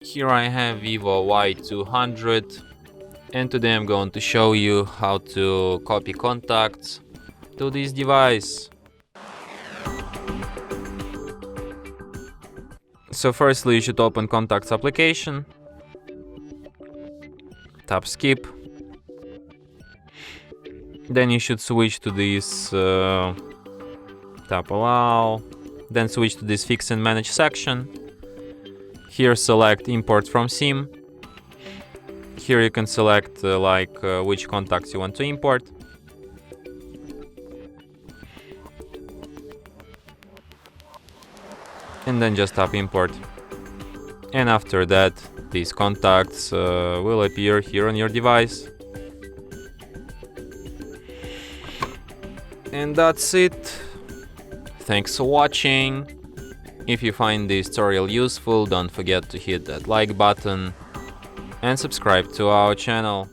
Here I have VIVO Y200 and today I'm going to show you how to copy contacts to this device. So firstly you should open Contacts application, tap Skip, then you should switch to this tap Allow, then switch to this Fix and Manage section. Here select Import from SIM. Here you can select which contacts you want to import. And then just tap Import. And after that, these contacts will appear here on your device. And that's it. Thanks for watching. If you find this tutorial useful, don't forget to hit that like button and subscribe to our channel.